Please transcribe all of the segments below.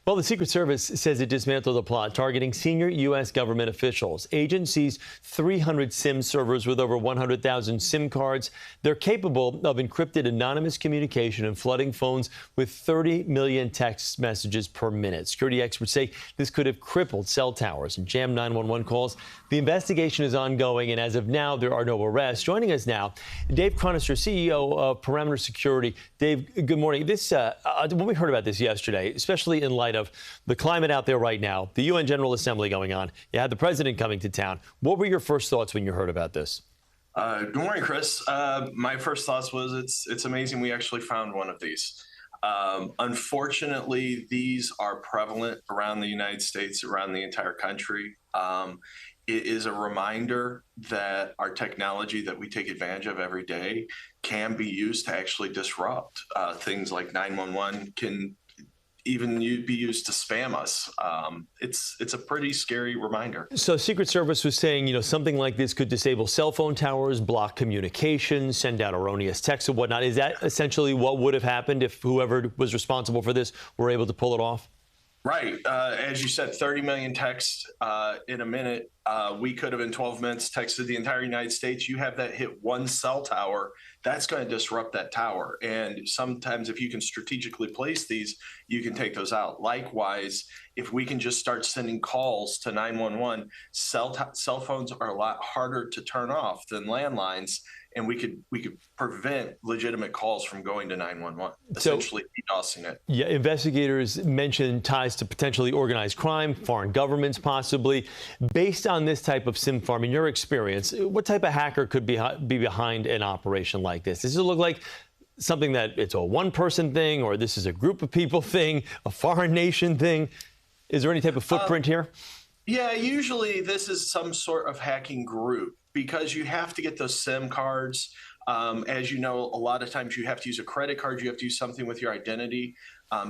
Well, the Secret Service says it dismantled a plot targeting senior U.S. government officials. Agencies 300 SIM servers with over 100,000 SIM cards. They're capable of encrypted anonymous communication and flooding phones with 30 million text messages per minute. Security experts say this could have crippled cell towers and jammed 911 calls. The investigation is ongoing, and as of now, there are no arrests. Joining us now, Dave Chronister, CEO of Perimeter Security. Dave, good morning. When we heard about this yesterday, especially in light of the climate out there right now, the UN General Assembly going on, you had the president coming to town. What were your first thoughts when you heard about this? Good morning, Chris. My first thoughts was it's amazing we actually found one of these. Unfortunately, these are prevalent around the United States, around the entire country. It is a reminder that our technology that we take advantage of every day can be used to actually disrupt. Things like 911 can even be used to spam us. It's a pretty scary reminder. So Secret Service was saying, something like this could disable cell phone towers, block communication, send out erroneous texts and whatnot. Is that essentially what would have happened if whoever was responsible for this were able to pull it off? Right. As you said, 30 million texts in a minute. We could have in 12 minutes texted the entire United States. You have that hit one cell tower, that's going to disrupt that tower. And sometimes if you can strategically place these, you can take those out. Likewise, if we can just start sending calls to 911, cell phones are a lot harder to turn off than landlines. And we could prevent legitimate calls from going to 911, essentially DDoSing it. Yeah, investigators mentioned ties to potentially organized crime, foreign governments possibly. Based on this type of SIM farm, in your experience, what type of hacker could be behind an operation like this? Does it look like something that it's a one-person thing, or this is a group of people thing, a foreign nation thing? Is there any type of footprint here? Yeah, usually this is some sort of hacking group, because you have to get those SIM cards. As you know, a lot of times you have to use a credit card. You have to use something with your identity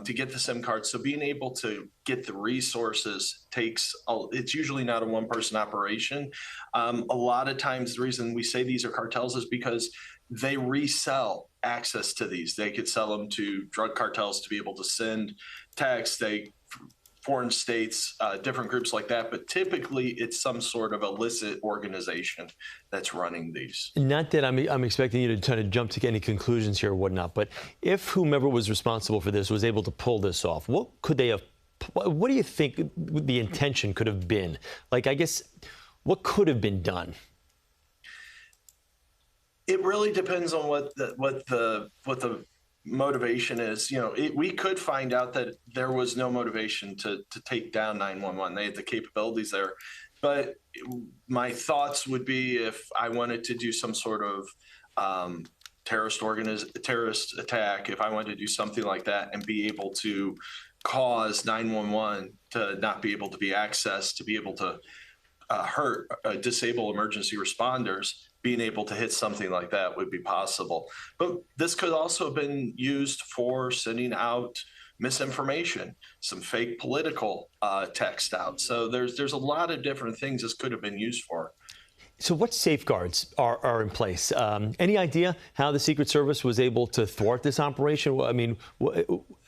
to get the SIM card. So being able to get the resources it's usually not a one-person operation. A lot of times the reason we say these are cartels is because they resell access to these. They could sell them to drug cartels to be able to send texts. Foreign states, different groups like that, but typically it's some sort of illicit organization that's running these. Not that I'm expecting you to try to jump to any conclusions here or whatnot, but if whomever was responsible for this was able to pull this off, what do you think the intention could have been? Like, I guess, what could have been done? It really depends on what the motivation is. We could find out that there was no motivation to take down 911. They had the capabilities there. But my thoughts would be, if I wanted to do some sort of terrorist attack, if I wanted to do something like that and be able to cause 911 to not be able to be accessed, to be able to disable emergency responders, being able to hit something like that would be possible. But this could also have been used for sending out misinformation, some fake political text out. So there's a lot of different things this could have been used for. So what safeguards are in place? Any idea how the Secret Service was able to thwart this operation? I mean,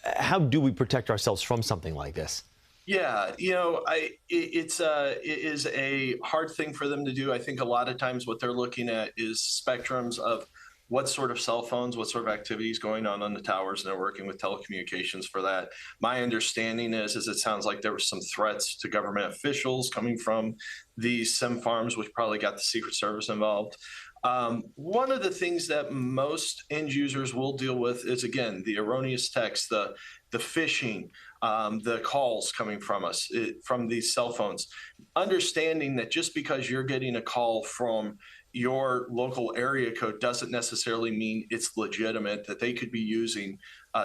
how do we protect ourselves from something like this? Yeah, it is a hard thing for them to do. I think a lot of times what they're looking at is spectrums of what sort of cell phones, what sort of activities going on the towers, and they're working with telecommunications for that. My understanding is it sounds like there were some threats to government officials coming from these SIM farms, which probably got the Secret Service involved. One of the things that most end users will deal with is, again, the erroneous text, the phishing, the calls coming from us, from these cell phones. Understanding that just because you're getting a call from your local area code doesn't necessarily mean it's legitimate, that they could be using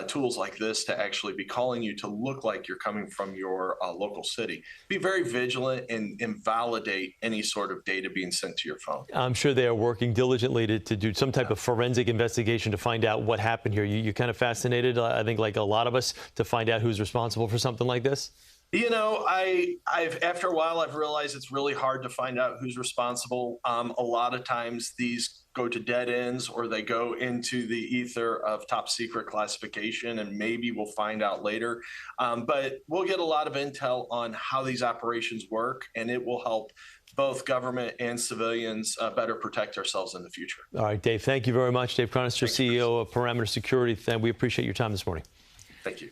tools like this to actually be calling you to look like you're coming from your local city. Be very vigilant and invalidate any sort of data being sent to your phone. I'm sure they are working diligently to do some type of forensic investigation to find out what happened here. You kind of fascinated, I think, like a lot of us, to find out who's responsible for something like this? You know, I've after a while, I've realized it's really hard to find out who's responsible. A lot of times these go to dead ends or they go into the ether of top secret classification, and maybe we'll find out later. But we'll get a lot of intel on how these operations work, and it will help both government and civilians better protect ourselves in the future. All right, Dave, thank you very much. Dave Chronister, Thanks, Chris. CEO of Parameter Security. We appreciate your time this morning. Thank you.